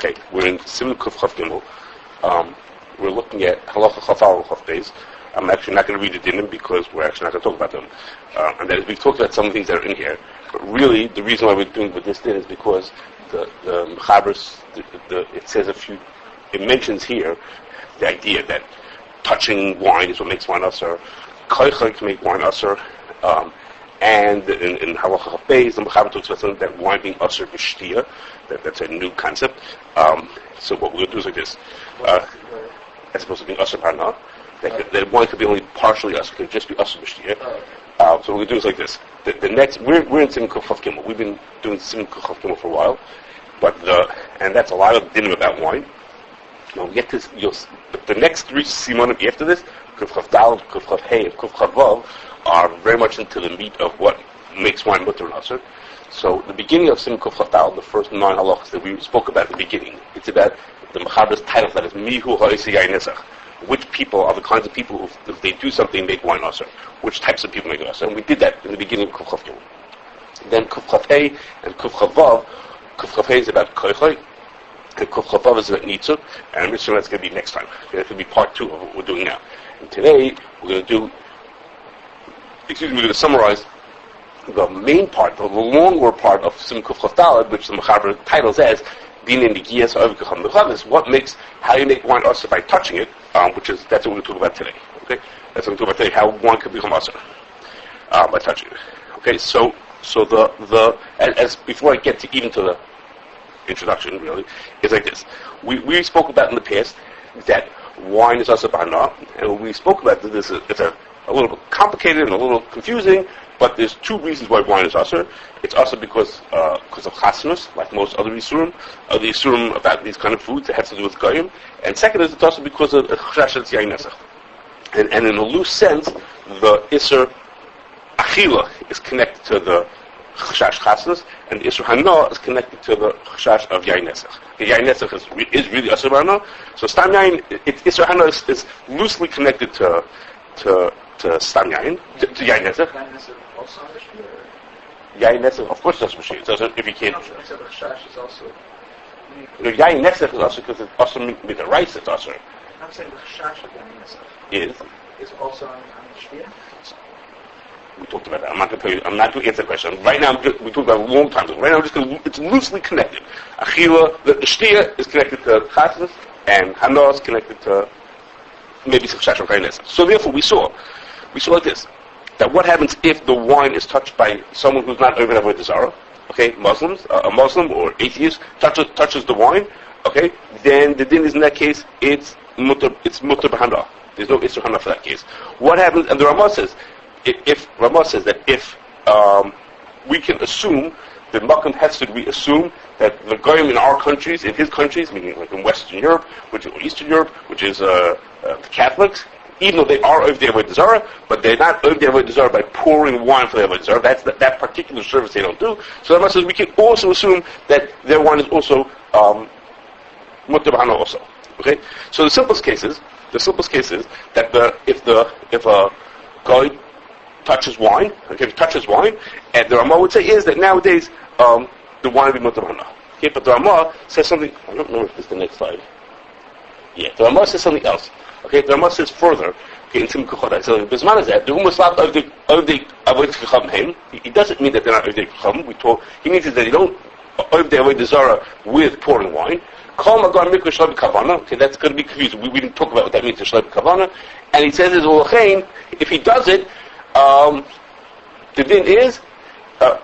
Okay, we're in Siman Kuf Chav Gimel. We're looking at Halacha Chafal and Chav Beis. I'm actually not going to read the dinim because we're actually not going to talk about them. And that is, we've talked about some of the things that are in here. But really, the reason why we're doing with this din is because the Mechaber's, it says it mentions here the idea that touching wine is what makes wine usher. Koicha can make wine usher. And in Halacha Chav Beis, the Mechaber talks about something that wine being usher b'shtia. That's a new concept. So what we're going to do is like this. As opposed to being usher b'hana. That wine could be only partially usher, could just be usher b'shtia. So what we're going to do is like this. The next, we're in Siman Kuf Chav Gimel. We've been doing Siman Kuf Chav Gimel for a while. And that's a lot of dinim about wine. Now we get to the next three simonim after this, Kuf Chav Daled, Kuf Chav Hey, and Kuf Chav Vav, are very much into the meat of what makes wine mutter and usher. So the beginning of Siman Kuf Chav Daled, the first 9 halachas that we spoke about at the beginning, it's about the Mechaber's title, that is Mihu Ha'isi Yainezach. Which people are the kinds of people who, if they do something, make wine usher? Which types of people make it usher? And we did that in the beginning of Kuf Chav Gimel. Then Kuf Chav Hey and Kuf Chav Vav. Kuf Chav Hey is about Koichai, and Kuf Chav Vav is about NItzuk, and I'm sure that's going to be next time. That's going to be part 2 of what we're doing now. And today, we're going to summarize the main part, the longer part of Siman Kuf Chav Daled, which the Mechaber titles as being in the Giyas of Kacham Mechaber, how you make wine usher by touching it, that's what we're going to talk about today. Okay, that's what we're going to talk about today. How wine can become usher by touching it. Okay, so as before I get to even to the introduction, really, it's like this. We spoke about in the past that wine is usher b'hana, and when we spoke about this, it's a little bit complicated and a little confusing. But there's 2 reasons why wine is usher. It's usher because of Kashrus, like most other Yisurim. The Yisurim about these kind of foods that have to do with Goyim. And second is it's also because of Chashash Yain Nesach. And in a loose sense, the Isser Achila is connected to the Chashash Kashrus, and the Isser Hana is connected to the Chashash of Yain Nesach. The Yain Nesach is really usher b'hana. So Stam Yain, Isser Hana is loosely connected to Stam Yain, to Yain Nesach. Yain Nesach, of course, that's Mashiach. So if you can't. Yain Nesach is also because it's also with the rice. It's also. I'm saying the Chashash of Yain Nesach is also on Shviyah. We talked about that. I'm not going to answer the question. Right now, we talked about it a long time ago. Right now, it's loosely connected. Achila, the Shtia is connected to Chasnas, and Hana is connected to maybe some Chashash of Yain Nesach. So therefore, we saw like this. That what happens if the wine is touched by someone who's not over avodah zarah, okay, Muslims, a Muslim or atheist touches the wine, okay, then the din is in that case it's mutter b'hana. There's no isur hana for that case. What happens? And the Ramah says, if we can assume the Makam Hesed, we assume that the goyim in our countries, in his countries, meaning like in Western Europe, or Eastern Europe, which is the Catholics. Even though they are over the avodah zarah, but they're not over the avodah zarah by pouring wine for the avodah zarah. That's that particular service they don't do. So that says we can also assume that their wine is also mutter b'hana also. Okay. So the simplest case is that if a guy touches wine, and the Ramah would say is that nowadays the wine would be mutter b'hana. Okay, but the Ramah says something. I don't know if this is the next slide. Yeah, the Ramah says something else. Okay, the Ramah says further, okay, in Siman Kuf Chav Daled, so Bisman is that the Ummah Slav of the avodah chacham. It doesn't mean that they're not avodah chacham. He means that they don't over the avodah zarah with pouring wine. Kol magan mikra shlab kavana. Okay, that's going to be confusing. We didn't talk about what that means to shlab kavana. And he says if he does it, the din is that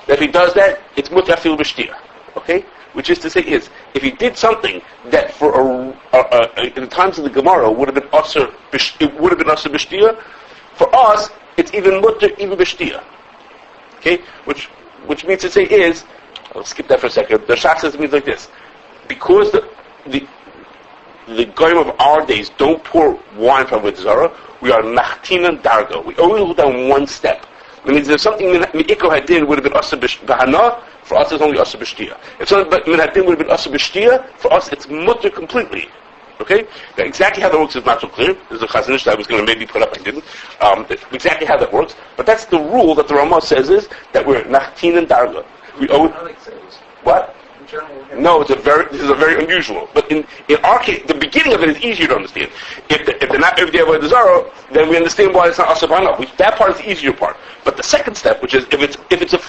if he does that, it's mutar fil b'shtia. Okay. Which is to say if he did something that for in the times of the Gemara would have been usher b'shtia, for us it's even mutter even b'shtia. Okay, which means to say I'll skip that for a second. The Shach says it means like this: because the goyim of our days don't pour wine from avodah zarah, we are nachtinan darga. We only go down one step. That means there's something Me'iko Hadin would have been Asa B'hana, for us it's only Asa B'shtia. If something Hadin would have been Asa B'shtia, for us it's mutter completely. Okay? Now, exactly how that works is not so clear. There's a Chazanish that I was going to maybe put up, I didn't. Exactly how that works. But that's the rule that the Ramah says is that we're Nachtin and Darga. We owe... What? general. No, this is a very unusual. But in our case, the beginning of it is easier to understand. If they're not every day avoid the zara, then we understand why it's not asur b'hana. That part is the easier part. But the second step, which is if it's a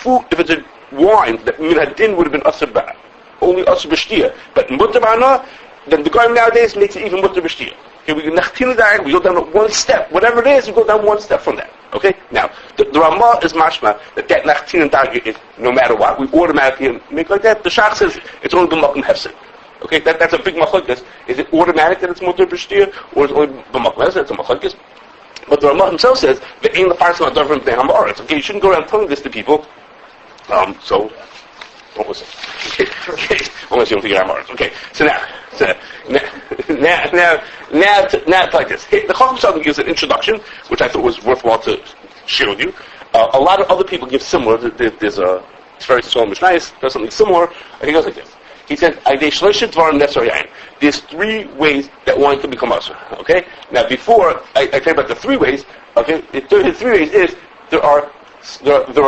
wine that min hadin would have been asur b'hana, only asur b'shtia, but mutar b'hana, then the guy nowadays makes it even mutar b'shtia. Okay, we go down one step. Whatever it is, we go down one step from that. Okay? Now, the Ramah is mashma that nachtin and darga is no matter what, we automatically make like that. The Shach says it's only b'makom hefsed. Okay? That's a big machlokes. Is it automatic that it's mutar b'shtia, or is it only b'makom hefsed? It's a machlokes. But the Ramah himself says that ain't the farsim adavrim b'nei hamaretz. Okay, you shouldn't go around telling this to people. So don't listen. Okay. Unless you don't think I'm hard. Okay. So now it's like this. The Kashrus gives an introduction, which I thought was worthwhile to share with you. A lot of other people give similar. There's a very small Mishnayos does something similar. I think it goes like this. He says, there's three ways that wine can become asur. Okay. Now before I tell you about the three ways. Okay. The three ways is there are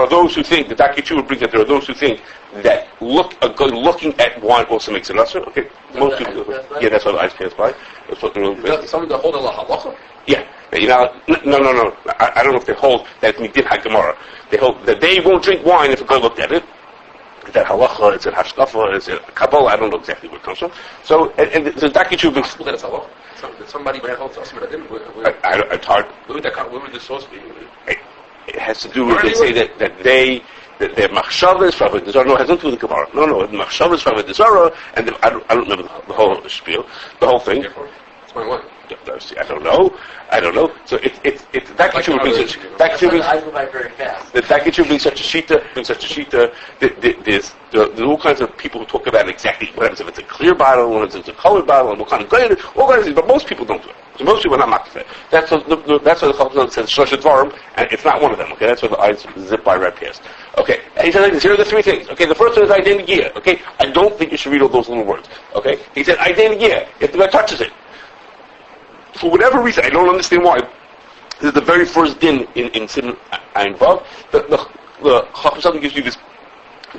those who think, the Dakichu would bring that there are those who think that looking at wine also makes it asur. Okay, most people do. Yeah, that's what the eyes pass by. That's what the real thing. Some of the hold a halacha? Yeah. No. I don't know if they hold that it's midin hagemara. They hold that they won't drink wine if a guy looked at it. Is that halacha? Is it hashkafa? Is it kabbalah? I don't know exactly where it comes from. So, and the Dakichu brings. That's halacha. Somebody might hold us, but I didn't. It's hard. Where would the source be? It has to do with, they say that their machshavah is from the Zara. No, it has nothing to do with the Gemara. No, the machshavah is from the Zara, and I don't remember the whole spiel, the whole thing. It's my one. I don't know. So it's that Dakichu brings such. I go by very fast. The Dakichu brings such a shita. There's all kinds of people who talk about exactly what happens if it's a clear bottle, what if it's a colored bottle, and what kind of grain, all kinds of things. But most people don't do it. So most people are not makfeh. That's why the Kashrus says shlosh dvarim, and it's not one of them. Okay, that's why the eyes zip by right past. Okay, and he says like this. Here are the three things. Okay, the first one is identigia. Okay, I don't think you should read all those little words. Okay, he said identigia. If the guy touches it, for whatever reason, I don't understand why. This is the very first din in Sin Ayin Vav. The Kashrus gives you this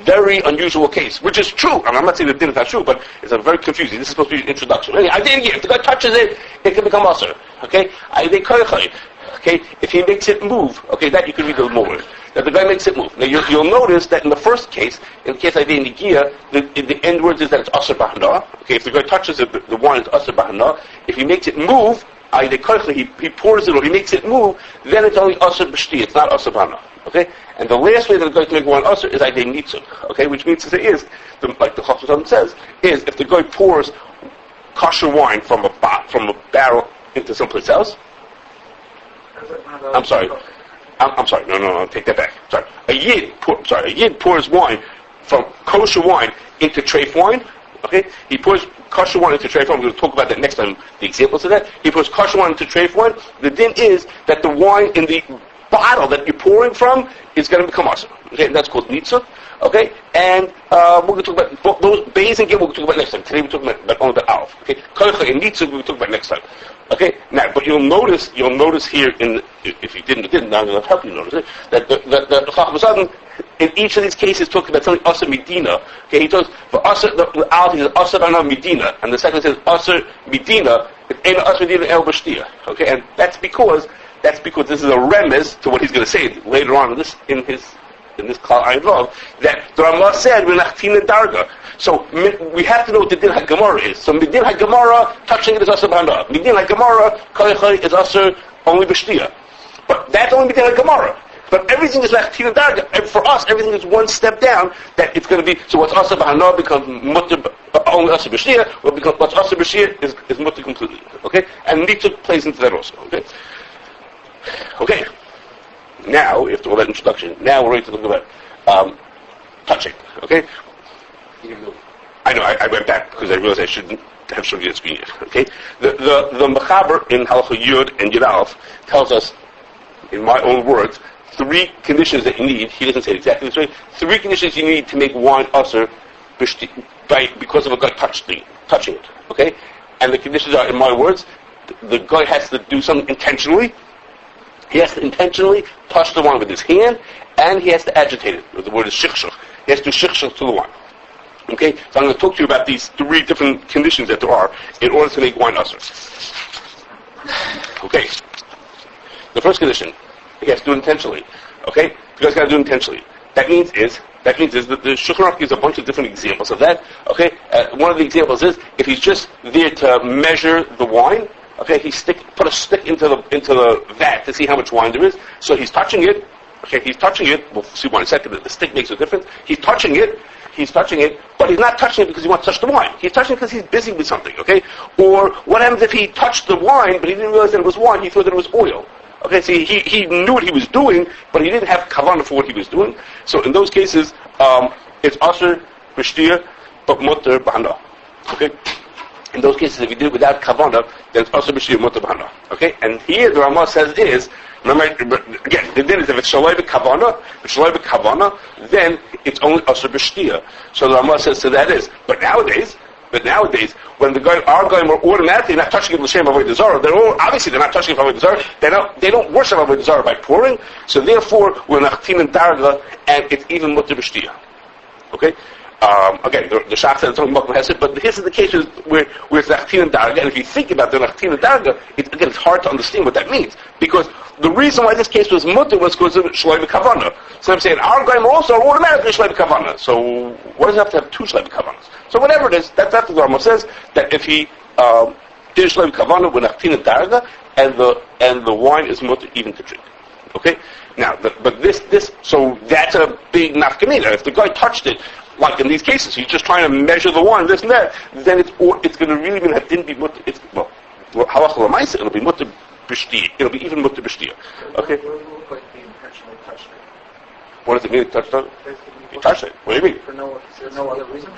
very unusual case, which is true. I'm not saying the din is not true, but it's a very confusing. This is supposed to be an introduction. If the guy touches it, it can become asur. Okay? Okay? If he makes it move, okay, that you can read the more. That the guy makes it move. Now you'll notice that in the first case, in the case Aydei Negiah, the end words is that it's asur b'hana. Okay, if the guy touches it, the wine is asur b'hana. If he makes it move, he pours it or he makes it move, then it's only asur b'shti. It's not asur b'hana. Okay? And the last way that the guy can make wine asur is NItzuk. Okay? Which means like the Kashrus says, is if the guy pours kosher wine from a barrel into someplace else. I'm sorry. No, I'll take that back. Sorry. A yid pours wine from kosher wine into treif wine. Okay? He pours kosher wine into treif wine. We're going to talk about that next time, the examples of that. He pours kosher wine into treif wine. The din is that the wine in the bottle that you're pouring from is going to become asur. Okay? And that's called NItzuk. Okay? And we're going to talk about those Beis and Gimel we'll talk about next time. Today we're talking about only about Aleph. Okay? Koicha and NItzuk we'll talk about next time. Okay, now, but you'll notice here if you didn't, now I'm going to help you notice it, that the Kashrus in each of these cases talking about something asur medina. Okay, he talks for asur, the Aleph is asur b'hana medina, and the second says asur medina, it's ein asur medina el b'shtia. Okay, and that's because this is a remez to what he's going to say later on in this Klal Ayin Vav, that the Ramah said we're nachtin and darga. So we have to know what the din hagemara is. So midin hagemara, touching it is asur b'hana. Midin hagemara, koicha is asur only b'shtia. But that's only midin hagemara. But everything is nachtin and darga. And for us, everything is one step down. That it's going to be. So what's asur b'hana becomes mutter only asur b'shtia. What's asur b'shtia is mutter completely. Okay, and NItzuk plays into that also. Okay. Now, after all that introduction, now we're ready to talk about touching. Okay. I know. I went back because I realized I shouldn't have shown you the screen yet. Okay. The Mechaber in Halacha Yud and Yud Aleph tells us, in my own words, three conditions that you need. He doesn't say it exactly this way. Three conditions you need to make wine asur because of a guy touching it. Okay. And the conditions are, in my words, the guy has to do something intentionally. He has to intentionally touch the wine with his hand, and he has to agitate it. The word is shichshach. He has to shichshach to the wine. Okay, so I'm going to talk to you about these three different conditions that there are in order to make wine usher. Okay, the first condition, he has to do it intentionally. Okay, you guys got to do it intentionally. That means that the Shulchan Aruch gives a bunch of different examples of that. Okay, one of the examples is if he's just there to measure the wine. Okay, put a stick into the vat to see how much wine there is. So he's touching it. Okay, he's touching it. We'll see one second that the stick makes a difference. He's touching it, but he's not touching it because he wants to touch the wine. He's touching it because he's busy with something, okay? Or what happens if he touched the wine, but he didn't realize that it was wine, he thought that it was oil. Okay, see, he knew what he was doing, but he didn't have kavanah for what he was doing. So in those cases, it's asher b'shtia, but mutter b'hana. Okay? In those cases, if you do it without kavanah, then it's asher b'shtia, mutter b'hana. Okay? And here the Ramah says is, remember, again, the din is if it's shaloi b'kavana, then it's only asur b'shtia. So the Ramah says, so that is. But nowadays, when our goyim are automatically not touching it l'shem avodah zarah, they're not touching it for avodah zarah. They don't worship avodah zarah by pouring. So therefore, we're nachtin and darga, and it's even mutter b'shtia. Okay. Again, the Shach said it's only Mokum Hesed, but this is the case where it's Nachtin and Darga, and if you think about the Nachtin and Darga, it's hard to understand what that means. Because the reason why this case was Mutter was because of Shloi B'Kavana. So I'm saying, our Goyim also are automatically Shloi B'Kavana. So, what does it have to have two Shloi B'Kavanas? So whatever it is, that's what the Rambam says, that if he did Shloi B'Kavana with Nachtin and Darga, and the wine is Mutter even to drink. Okay? Now, so that's a big nafkamina. If the guy touched it, like in these cases, he's just trying to measure the wine, this and that, then it's going to really be mutter. Halacha l'maisa, it'll be mutter b'shtia. It'll be even mutter b'shtia. Okay. What does it mean to touch it? He touched it. What do you mean? For no other reason.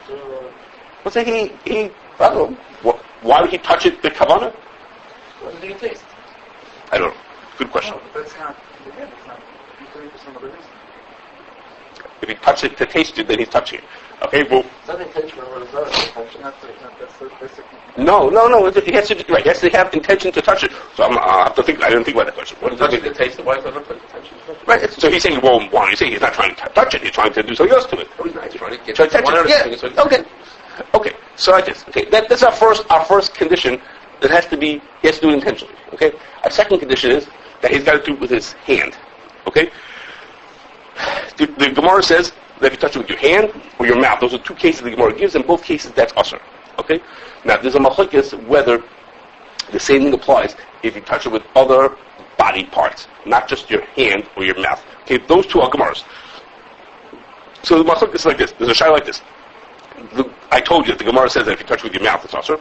Let's say I don't know. Why would he touch it? The kavanah? What did it taste? I don't know. Good question. No, but that's not. Again, it's not. He's doing it for some other reason. If he touched it to taste it, then he's touching it. Okay, well. It's not intentional. No. He has to. Right. He has to have intention to touch it. So I have to think. I didn't think about that question. What does that mean? To taste the wine, so I don't put intention to touch it. Right. So he's saying, well, why? He's saying he's not trying to touch it. He's trying to do something else to it. He's trying to get Try to touch one out of it. the thing. Yeah. Okay. So like this. Okay. That's our first condition. That has to be. He has to do it intentionally. Okay. Our second condition is that he's got to do it with his hand. Okay. The Gemara says that if you touch it with your hand or your mouth, those are two cases the Gemara gives. In both cases, that's usher. Okay? Now, there's a machlokes whether the same thing applies if you touch it with other body parts, not just your hand or your mouth. Okay? Those two are Gemaras. So the machlokes is like this. There's a shayla like this. I told you that the Gemara says that if you touch it with your mouth, it's usher.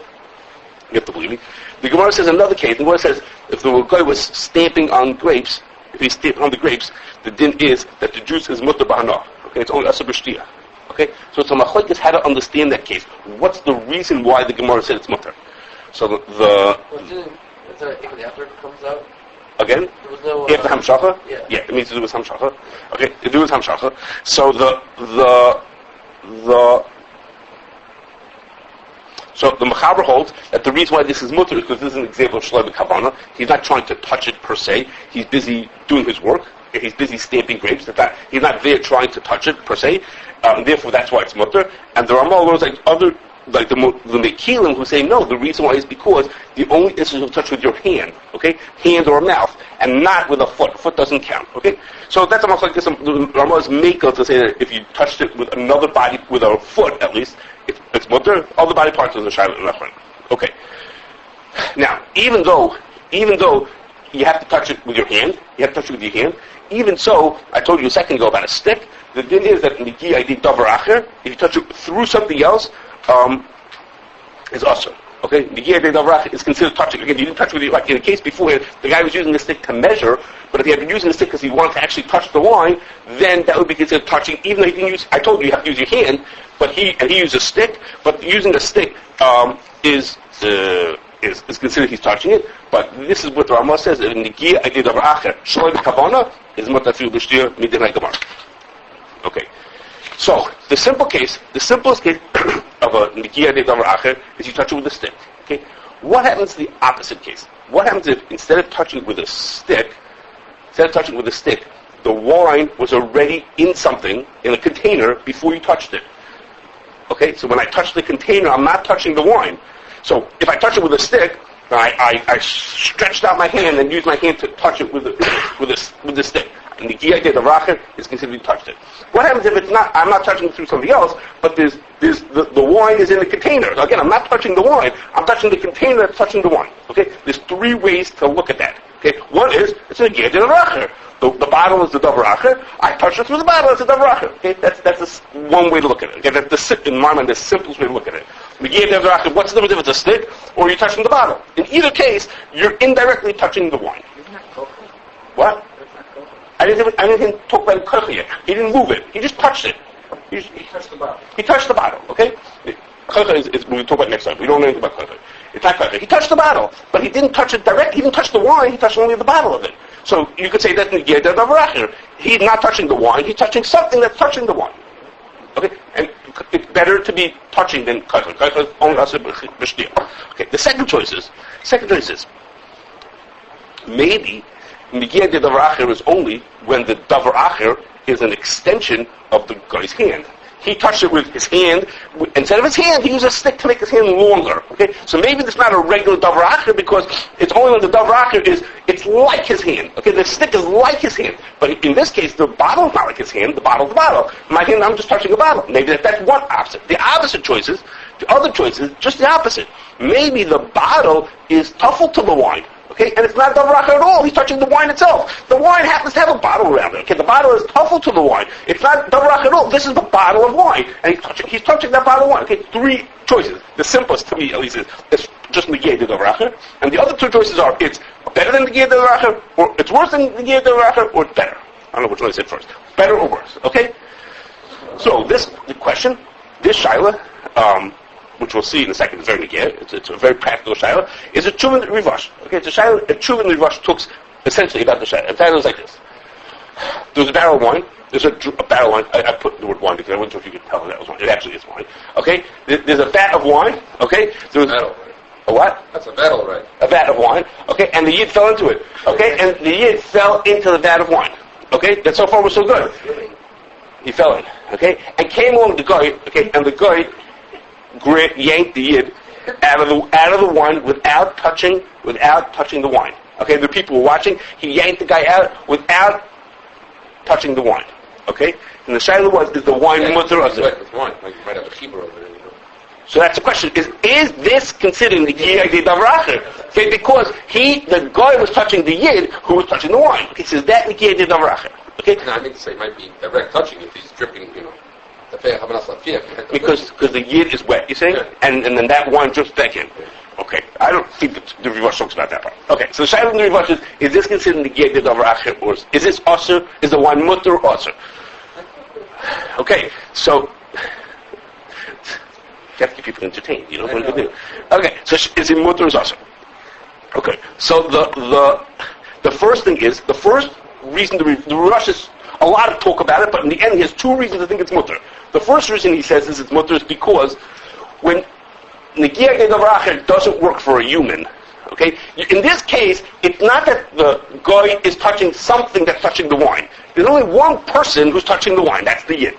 You have to believe me. The Gemara says another case. The Gemara says if the guy was stamping on grapes, if he's stamping on the grapes, the din is that the juice is mutter b'hana. Okay, it's only asur b'shtia. Okay, so it's a machlokes how to understand that case. What's the reason why the Gemara said it's mutter? So after it comes out. Again, there was no, after hamshacha. Yeah, it means to do with hamshacha. Okay, to do with hamshacha. So So the Mechaber holds that the reason why this is mutter is because this is an example of Shloi B'Kavana. He's not trying to touch it per se. He's busy doing his work. He's busy stamping grapes. In fact, he's not there trying to touch it per se. Therefore, that's why it's mutter. And there are more words like the Mekilim who say no. The reason why is because the only issue is to touch with your hand, okay, hand or mouth, and not with a foot. Foot doesn't count, okay. So that's almost like this. The Ramah's makel to say that if you touched it with another body, with a foot at least, it's mutter. All the body parts is a shayla and okay. Now, even though you have to touch it with your hand, even so, I told you a second ago about a stick. The din is that if you touch it through something else, is also okay. Is considered touching. Again, you didn't touch with your, like in the case before, the guy was using the stick to measure, but if he had been using the stick because he wanted to actually touch the wine, then that would be considered touching, even though he didn't use. I told you have to use your hand, but he used a stick. But using a stick is considered he's touching it. But this is what the Ramah says in Nigia Adid Davar Acher Shloi B'Kavana is Mutafiu B'Shtir Midinai Gemara. Okay. So the simplest case of a Nigia Adid Davar Acher is you touch it with a stick. Okay. What happens in the opposite case? What happens if instead of touching it with a stick, the wine was already in something in a container before you touched it? Okay, so when I touch the container, I'm not touching the wine. So if I touch it with a stick, I stretched out my hand and used my hand to touch it with the stick. And the Giyai Davracher is considered to touched it. What happens if it's not? I'm not touching it through something else, but the wine is in the container. Again, I'm not touching the wine. I'm touching the container that's touching the wine. Okay, there's three ways to look at that. Okay, one is it's a Giyai Davracher. The bottle is the Davracher. I touch it through the bottle. It's a Davracher. Okay, that's one way to look at it. Okay, that's in my mind the simplest way to look at it. The Giyai Davracher. What's the difference if it's a stick or you're touching the bottle? In either case, you're indirectly touching the wine. What? I didn't talk about the kocha yet. He didn't move it. He just touched it. He touched the bottle. He touched the bottle. Okay. Kocha is we'll talk about next time. We don't know anything about kocha. It's not kocha. He touched the bottle, but he didn't touch it directly. He didn't touch the wine. He touched only the bottle of it. So you could say that's the Giyai Davracher. He's not touching the wine. He's touching something that's touching the wine. Okay, and it's better to be touching than kocha. Kocha is only us b'shtia. Okay. The second choice is maybe the Giyai Davracher is only when the Davracher is an extension of the guy's hand. He touched it with his hand. Instead of his hand, he used a stick to make his hand longer. Okay, so maybe it's not a regular Davracher because it's only when the Davracher it's like his hand. Okay, the stick is like his hand, but in this case, the bottle is not like his hand. The bottle is the bottle. My hand, I'm just touching the bottle. Maybe that's one opposite. The opposite choices, the other choice is just the opposite. Maybe the bottle is tuffled to the wine. Okay, and it's not Davracher at all. He's touching the wine itself. The wine happens to have a bottle around it. Okay, the bottle is tuffled to the wine. It's not Davracher at all. This is the bottle of wine, and he's touching that bottle of wine. Okay, three choices. The simplest to me, at least, is it's just the Giyai Davracher, and the other two choices are it's better than the Giyai Davracher, or it's worse than the Giyai Davracher, or it's better. I don't know which one I said first. Better or worse. Okay. So the question, this shaila, which we'll see in a second, is very negir. It's a very practical shaila. Is a tshuva and rivash. Okay, it's a shaila. A tshuva and rivash talks essentially about the shaila. The title is like this: there's a barrel of wine. There's a barrel of wine. I put the word wine because I wasn't sure if you could tell that was wine. It actually is wine. Okay, there's a vat of wine. Okay, there's a what? That's a vat, right? A vat of wine. Okay, and the yid fell into it. Okay, and the yid fell into the vat of wine. Okay, that so far was so good. He fell in. Okay, and came along the guy. Okay, and the guy yanked the yid out of the wine without touching the wine. Okay, the people were watching. He yanked the guy out without touching the wine. Okay, and the shaila was: is the wine mutter or right with wine? Like you might have a chibur over there. So that's the question: is this considered the Giyai Davracher? Okay, because the guy was touching the yid who was touching the wine. Okay, so is that the Giyai Davracher? Okay, no, I mean to say it might be direct touching if he's dripping, Because the yid is wet, you say? Yeah. And then that wine drips back in. Okay. I don't think the Rivash talks about that part. Okay, so the shaila in the Rivash is this considered the Giyai Davracher, or is this usher? Is the wine mutter or usher? Okay, so you have to keep people entertained, you know what to do. Okay, so is it mutter or usher? Okay, so the first thing is, the first reason the Rivash is a lot of talk about it, but in the end he has two reasons to think it's mutter. The first reason he says is it's mutter is because when the Giyai Davracher doesn't work for a human, okay? In this case, it's not that the guy is touching something that's touching the wine. There's only one person who's touching the wine. That's the yid.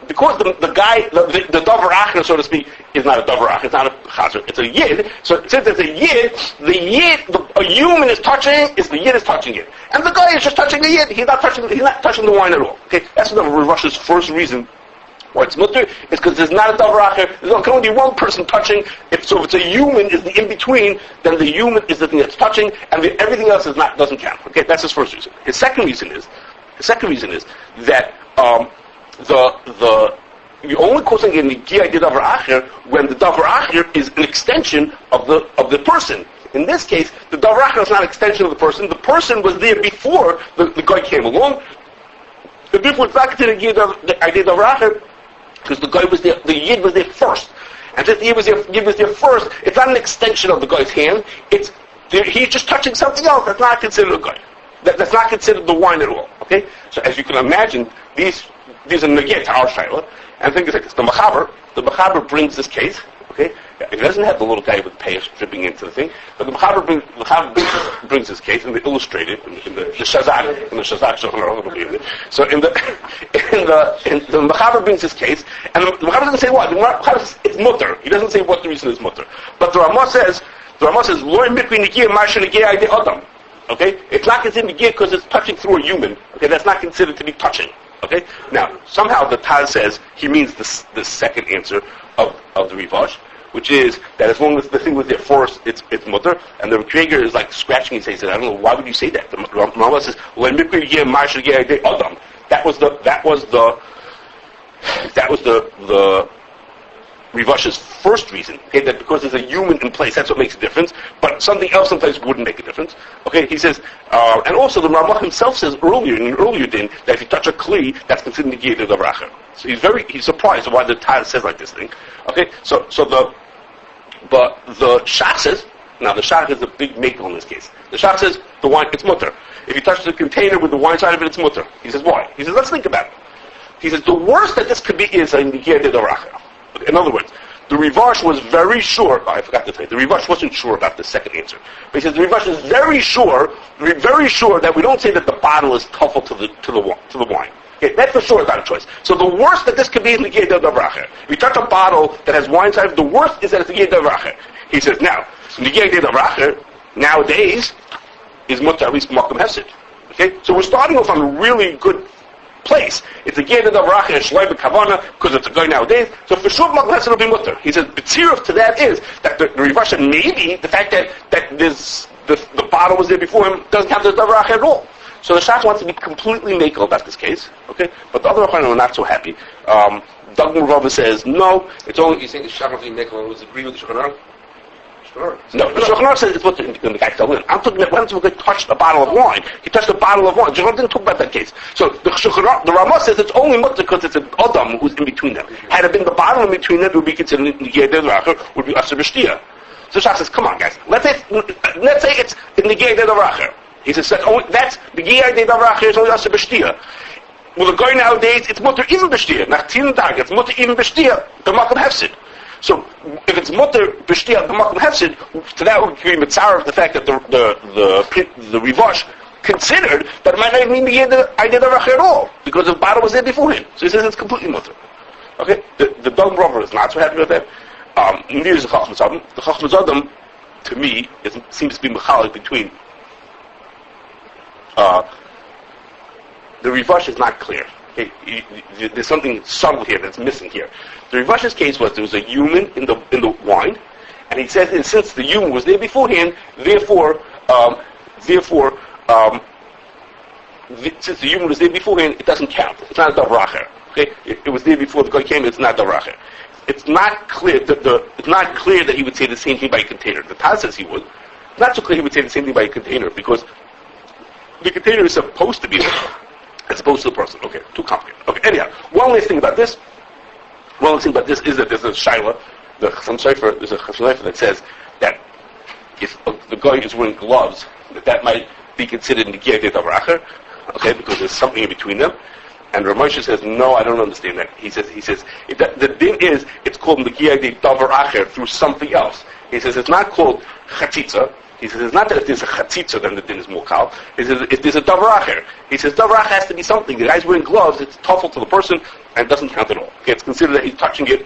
Because the guy, the Davracher, so to speak, is not a Davracher. It's not a chazer. It's a yid. So since it's a yid, a human is touching. The yid is touching it, and the guy is just touching the yid. He's not touching the wine at all. Okay, that's the Rush's first reason why it's mutter. Is because there's not a Davracher. There's only one person touching. If it's a human is the in between, then the human is the thing that's touching, and everything else doesn't count. Okay, that's his first reason. His second reason is that the only causing in the Giyai Davracher when the Davracher is an extension of the person. In this case, the Davracher is not an extension of the person. The person was there before the guy came along. The difference back to the Giyai Davracher because the guy was there. The yid was there first, and since the yid was there first, it's not an extension of the guy's hand. He's just touching something else. That's not considered a guy. That's not considered the wine at all. Okay, so as you can imagine, these are negate to our shaila, and things like this. The Mechaber brings this case. Okay, if he doesn't have the little guy with payas dripping into the thing, but the Mechaber brings this case and they illustrate it in the Shazak, So in the Mechaber brings this case, and the Mechaber doesn't say what. The Mechaber says it's mutter. He doesn't say what the reason is mutter. But the Ramah says, Loi mikri negia marsha negia ide adam. Okay? It's not considered negia because it's touching through a human. Okay? That's not considered to be touching. Okay? Now, somehow the Taz says he means the second answer of the Rivash, which is that as long as the thing was there first, it's mutter, and the Krieger is like scratching his head. He says, I don't know, why would you say that? The Ramah says, Loi mikri negia marsha negia ide adam. That was the Rivash's first reason, okay, that because there's a human in place, that's what makes a difference, but something else in place wouldn't make a difference. Okay, he says, and also the Ramah himself says in an earlier din, that if you touch a kli, that's considered negiyah the racha. So he's surprised why the Taz says like this thing. Okay, so the Shach says, now the Shach is a big makel in this case. The Shach says, the wine, it's mutter. If you touch the container with the wine side of it, it's mutter. He says, why? He says, let's think about it. He says, the worst that this could be is a negiyah the racha. In other words, the Rivash was very sure, I forgot to tell you, the Rivash wasn't sure about the second answer. But he says the Rivash is very sure that we don't say that the bottle is tuffle to the wine. Okay, that's for sure not a choice. So the worst that this could be is the Negiyah Davracher. If you touch a bottle that has wine inside, the worst is that it's the Negiyah Davracher. He says, now, Negiyah Davracher, nowadays, is mutter at least Makom Hesed. Okay? So we're starting off on a really good place. It's a Geda Davracha and Shloi B'Kavana because it's a guy nowadays. So for sure, Makom Hesed will be mutter. He says, B'tziruf to that is that the Rivasha, maybe the fact that there's the bottle was there before him doesn't count as Davracha at all. So the Shach wants to be completely makel about this case. Okay? But the other Rabbanim are not so happy. Doug Murava says, no, it's only... You think the Shach of the makel was agree with the Shulchan Aruch? No, the Shulchan Aruch says it's what the guy fell in. I'm talking about when the guy touched a bottle of wine. He touched a bottle of wine. Shulchan didn't talk about that case. So the Shulchan Aruch, the Ramah says it's only mutter because it's an Adam who's in between them. Had it been the bottle in between them, it would be considered Negiyah D'Racher, would be Asher B'Shtiyah. So the Shach says, come on guys, let's say it's Negiyah D'Racher. He says that's Negiyah D'Racher is only Asher B'Shtiyah. Well, the guy nowadays, it's mutter even B'Shtiyah. Nach 10 Tagen, it's mutter even B'Shtiyah. The Makom Hesed. So, if it's mutter b'shtiyah b'makom hefsid, to that would be mitzvah of the fact that the Rivash considered that it might not even be the idea of at all, because the bottle was there before him. So he says it's completely mutter. Okay? The Dog Brother is not so happy with that. Neither is the Chachmas Adam. The Chachmas Adam, to me, seems to be mechalik between the Rivash is not clear. Okay? There's something subtle here that's missing here. The Rivash's case was there was a human in the wine, and he says, and since the human was there beforehand, therefore, since the human was there beforehand, it doesn't count. It's not a davracher. Okay, it was there before the guy came. It's not davracher. It's not clear it's not clear that he would say the same thing by a container. The Taz says he would. It's not so clear he would say the same thing by a container because the container is supposed to be there as opposed to the person. Okay, too complicated. Okay, anyhow, one last thing about this. One last thing about this is that there's a shaila, there's a Chasam Sofer that says that if the guy is wearing gloves, that might be considered Negiyah D'Racher, okay, because there's something in between them. And Rav Moshe says, no, I don't understand that. He says the din is it's called Negiyah D'Racher through something else. He says it's not called Chatzitza. He says it's not that if there's a chatzitza then the din is mukal. He says if there's a davracher. He says davracher has to be something. The guy's wearing gloves, it's tuffle to the person, and it doesn't count at all. Okay, it's considered that he's touching it.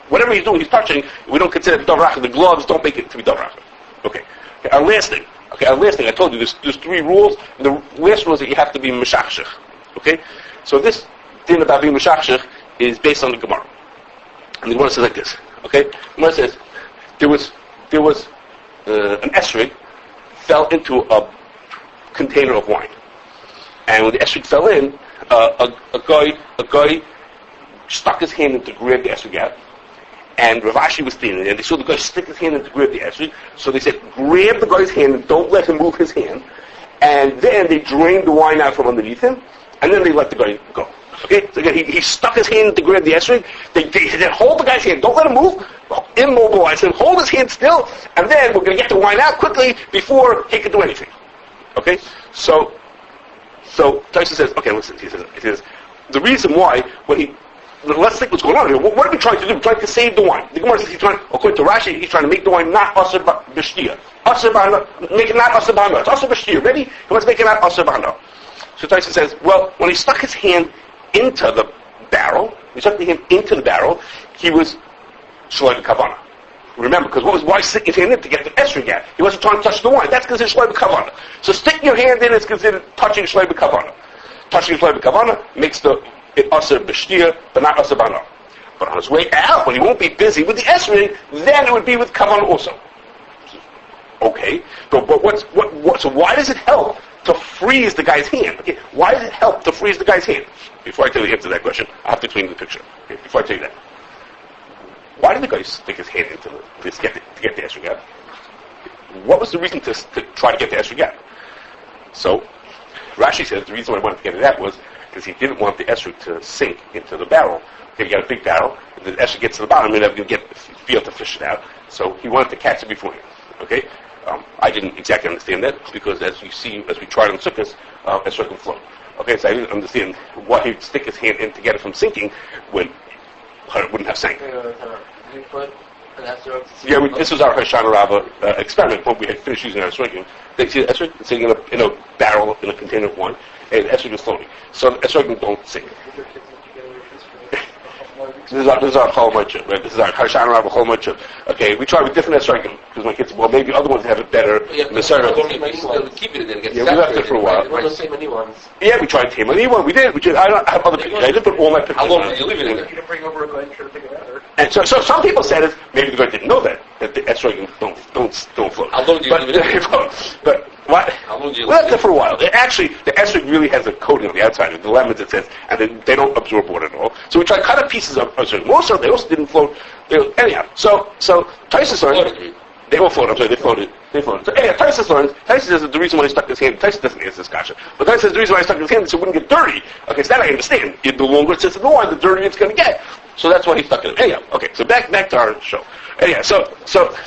Whatever he's doing, he's touching. We don't consider it davracher. The gloves don't make it to be davracher. Okay, our last thing. I told you there's 3 rules. And the last rule is that you have to be meshachshech. Okay, so this din about being meshachshech is based on the Gemara. And the Gemara says like this. Okay, the Gemara says there was an esrog fell into a container of wine, and when the esrog fell in, a guy stuck his hand in to grab the esrog out, and Rav Ashi was standing there, and they saw the guy stick his hand in to grab the esrog, so they said, grab the guy's hand and don't let him move his hand, and then they drained the wine out from underneath him, and then they let the guy go. Okay, so again, he stuck his hand to grab the esrog. They hold the guy's hand, don't let him move, immobilize him, hold his hand still, and then we're going to get the wine out quickly before he can do anything. Okay, so Tyson says, okay, listen, he says the reason why when he let's think what's going on here. What are we trying to do? We're trying to save the wine. The Gemara says according to Rashi, he's trying to make the wine not aser b'shtia. Make it not aser b'hana. It's aser b'shtia. Ready? He wants to make it not aser b'hana. So Tyson says, well, when he stuck his hand into the barrel, he was shaloi b'kavana. Remember, because why stick his hand in to get the esrog out? He wasn't trying to touch the wine. That's considered shaloi b'kavana. So sticking your hand in is considered touching shaloi b'kavana. Touching shaloi b'kavana makes the aser b'shtia, but not aser b'hana. But on his way out, when he won't be busy with the esrog, then it would be with kavana also. Okay, but so why does it help to freeze the guy's hand? Okay, why does it help to freeze the guy's hand? Before I tell you the answer to that question, I have to explain the picture. Okay, before I tell you that. Why did the guy stick his hand into to get the esrog out? What was the reason to try to get the esrog out? So, Rashi says the reason why he wanted to get it out was because he didn't want the esrog to sink into the barrel. Okay, you got a big barrel, and the esrog gets to the bottom, you're never going to be able to fish it out. So he wanted to catch it beforehand. Okay, I didn't exactly understand that because as we tried on Sukkot, esrog can float. Okay, so I didn't understand why he'd stick his hand in to get it from sinking when it wouldn't have sank. Yeah, this was our Hoshana Rabbah experiment when we had finished using our esrogim. They see the esrog sitting in a barrel in a container of wine, and esrog is floating. So esrogim don't sink. This is our Chol Moed, right? This is our Hoshana Rabbah Chol Moed. Okay, we tried with different esrogim because my kids, well, maybe other ones have it better. Yeah, in the service. Keep it and then get we left it for a while. One of the same ones. Yeah, we tried Taimani one. We did. I have other pictures. I didn't put all my pictures. How long on did you leave it in there? You can bring over a guy and try to take it out. And so some people said it. Maybe the guy didn't know that the esrogim don't float. How long do you leave it in there? But what? How long do you we left it for a while. Actually, the esrog really has a coating on the outside. The lemons it says, and they don't absorb water at all. So we tried cut up pieces of esrog. Also, they also didn't float. Anyhow, so Tyson learned. They all floated. I'm sorry, they floated. So anyhow, Tyson says that the reason why he stuck his hand. Tyson doesn't answer this kasha, but Tyson says the reason why he stuck his hand is so it wouldn't get dirty. Okay, so that I understand. The longer it sits in the wine, the dirtier it's going to get. So that's why he stuck it. Anyhow, okay. So back to our show. Anyhow, so the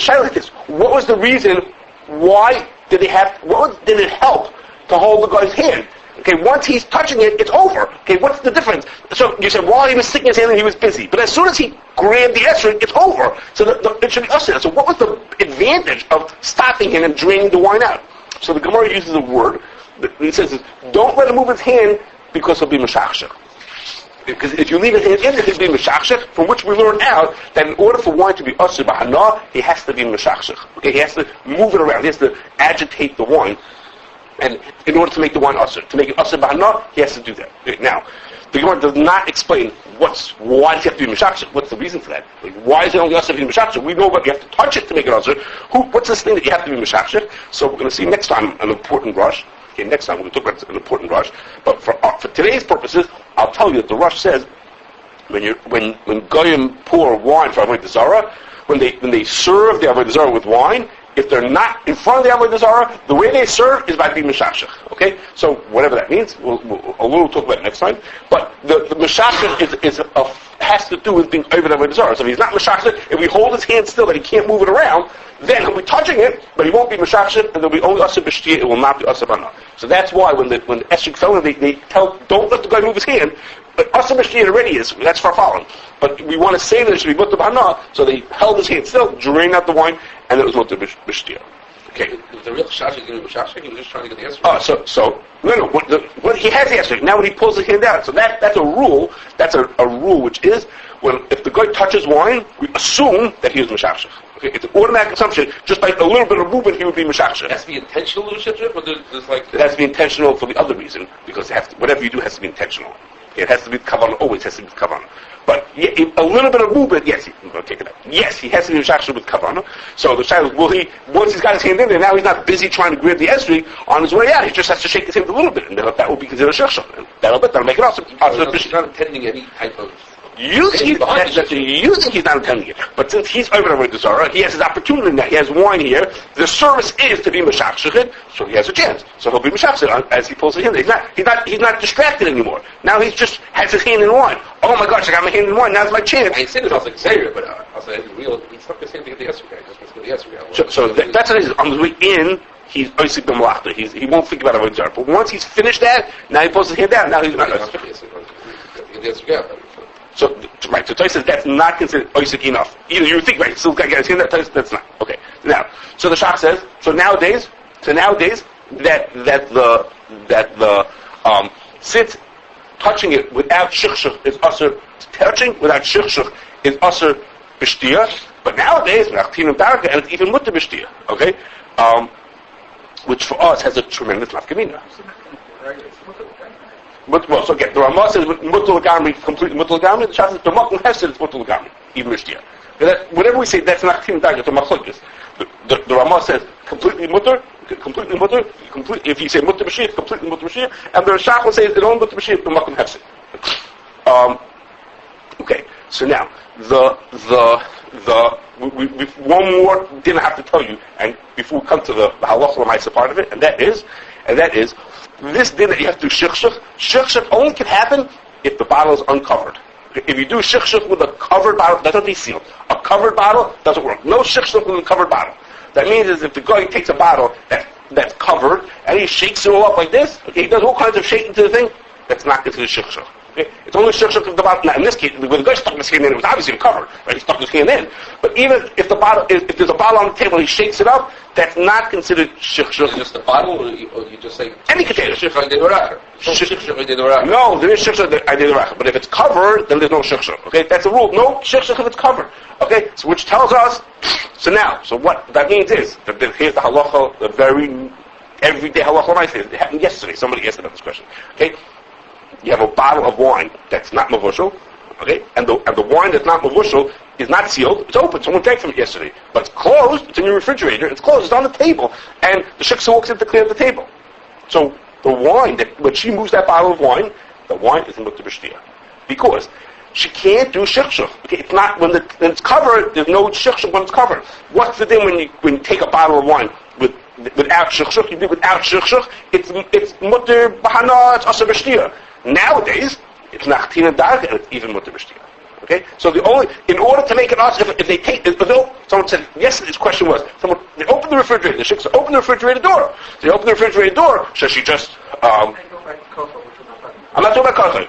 shaila is this: what was the reason? Why did they have? Did it help to hold the guy's hand? Okay, once he's touching it, it's over. Okay, what's the difference? So you said while he was sticking his hand in, he was busy, but as soon as he grabbed the esrog, it's over. So it should be usher. So what was the advantage of stopping him and draining the wine out? So the Gemara uses a word. It says, "Don't let him move his hand because he'll be meshachshech." Because if you leave his hand in, he'll be meshachshech. From which we learn out that in order for wine to be usher b'hana, he has to be meshachshech. Okay, he has to move it around. He has to agitate the wine. And in order to make the wine usher, to make it usher b'hana, he has to do that. Now, the Gemara does not explain why does he have to be meshachshech. What's the reason for that? Like, why is it only usher to be meshachshech? We know that you have to touch it to make it usher. What's this thing that you have to be meshachshech? So we're going to see next time an important rush. Okay, next time we're going to talk about an important rush. But for today's purposes, I'll tell you that the rush says when goyim pour wine for avodah zarah, when they serve the avodah zarah with wine. If they're not in front of the avodah zarah, the way they serve is by being meshachshech. Okay, so whatever that means, we'll talk about it next time. But the meshachshech has to do with being over the avodah zarah. So if he's not meshachshech, if we hold his hand still that he can't move it around, then he'll be touching it, but he won't be meshachshech, and there'll be only aseh b'shtia. It will not be aseh b'hana. So that's why when the esrog fell in, they tell don't let the guy move his hand. But aseh b'shtia already is. That's for following. But we want to say that it should be mutter b'hana, so they held his hand still, drained out the wine, and it was mutter b'shtia. Okay. The real shashik, he was just trying to get the esrog. So when he has the esrog, now when he pulls his hand out, so that's a rule. That's a rule which is if the guy touches wine, we assume that he is meshachshech. Okay, it's an automatic assumption. Just by a little bit of movement, he would be meshachshech. It has to be intentional leadership, or there's like. It has to be intentional for the other reason because whatever you do has to be intentional. It has to be kavanah. Always has to be kavanah. But a little bit of movement, yes, I'm going to take it out. Yes, he has to be meshachshech with kavanah. So the child, once he's got his hand in there, now he's not busy trying to grab the esrog on his way out. He just has to shake his hand a little bit, and that will be considered a shechshon. That'll make it awesome. He's not intending any type of. You think he's not intending it, but since he's over avodah zarah, he has his opportunity now. He has wine here. The service is to be meshachshech, so he has a chance. So he'll be meshachshech as he pulls his hand. He's not distracted anymore. Now he just has his hand in wine. Oh my gosh, I got my hand in wine. Now's my chance. I ain't saying it. I was like Xavier, but I was like, he stuck his hand to get the esrog. So that's what it is. On the way in, he's oisik b'malachta. He won't think about avodah zarah. But once he's finished that, now he pulls his hand down. Now he's not. So right, so Tosfos says that's not considered oisik enough. Either you think right, still got to that Tosfos, that's not okay. Now, so the Shach says so nowadays that the since touching it without shikshuk is usher, touching without shikshuk is usher b'shtia, but nowadays nachtin and darga and it's even mutter b'shtia. Okay, which for us has a tremendous nafkamina. But well, so again, the Ramah says mutter l'gamri, completely mutter l'gamri. The Shach says the makom hefsed it's mutter l'gamri, even b'shtia. Whenever we say that's nachtin and darga, it's a machlokes. The Ramah says completely mutter. If you say mutter b'shia, it's completely mutter b'shia, and the Shach will say it's only mutter b'shia, the makom hefsed. Okay, so now we one more didn't have to tell you, and before we come to the halacha l'maisa part of it, and that is this din that you have to do shikshuk. Shikshuk only can happen if the bottle is uncovered. If you do shikshuk with a covered bottle, that's not sealed. A covered bottle doesn't work. No shikshuk with a covered bottle. That means is if the guy takes a bottle that's covered and he shakes it all up like this, okay, he does all kinds of shaking to the thing, that's not considered shikshuk. Okay? It's only shikshuk if the bottle. Now in this case, when the guy stuck his hand in, it was obviously covered, right? He stuck his hand in. But even if if there's a bottle on the table, he shakes it up, that's not considered shikshuk. Just the bottle, or you just say any container. No, there is shikshuk that I did the but if it's covered, then there's no shikshuk. Okay, that's a rule. No shikshuk if it's covered. Okay, so which tells us. So what that means is that here's the halacha, the very everyday halacha. It happened yesterday. Somebody asked about this question. Okay, you have a bottle of wine that's not mavushal. Okay, and the wine that's not mavushal is not sealed. It's open. Someone drank from it yesterday, but it's closed. It's in your refrigerator. It's closed. It's on the table, and the shiksa walks in to clear the table. So the wine that when she moves that bottle of wine, the wine is in mutter b'shtia because she can't do shikshuk. Okay, it's not when it's covered. There's no shikshuk when it's covered. What's the thing when you take a bottle of wine without shikshuk? You do without shikshuk. It's mutter b'hana. It's asher b'shtia. Nowadays, it's nachtin and darga, and it's even mutter b'shtia. Okay, so in order to make it us, if they take, someone said yesterday's question was, they open the refrigerator, the shiksa open the refrigerator door. So they open the refrigerator door, so she just. I'm not talking about kachar.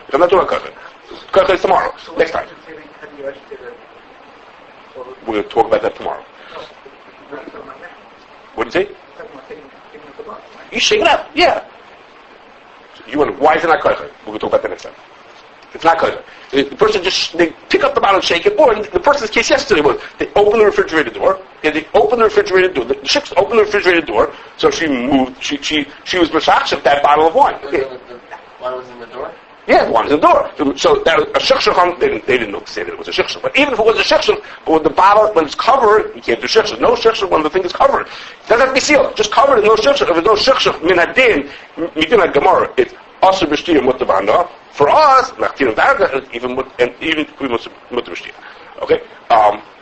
Kachar is tomorrow. Next time. We're going to talk about that tomorrow. What do you say? You shake it up, yeah. You wonder why is it not kachar? We're going to talk about that next time. It's not kosher. The person they pick up the bottle and shake it, or the person's case yesterday was they open the refrigerator door, and they open the refrigerator door, the chicks open the refrigerator door, so she moved, she was mashachshach that bottle of wine. Okay. Wine was in the door? Yeah, the wine is in the door. So that was a shikshach, they didn't know to say that it was a shikshach. But even if it was a shikshach, when the bottle, when it's covered, you can't do shikshach. No shikshach when the thing is covered. It doesn't have to be sealed. Just covered and no shikshach. If there's no shikshach, min hadin, midin ha-gemara, it's asur b'shtia mutter b'hana. For us, nachtin and darga, even mutter b'shtia. Okay?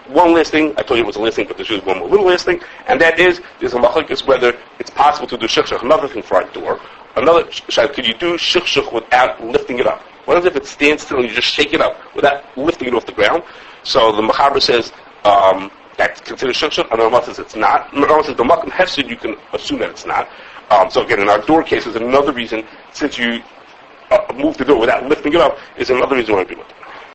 One last thing, I told you it was a last thing, but there's just one more little last thing, and that is, there's a machlokes whether it's possible to do shikshach, another thing for our door. Another, could you do shikshach without lifting it up? What if it stands still and you just shake it up without lifting it off the ground? So the Mechaber says, that's considered shikshach, and the Ramah says it's not. The Ramah says the makom hefsed, you can assume that it's not. So again, in our door case, is another reason, since you move the door without lifting it up, is another reason why we do it.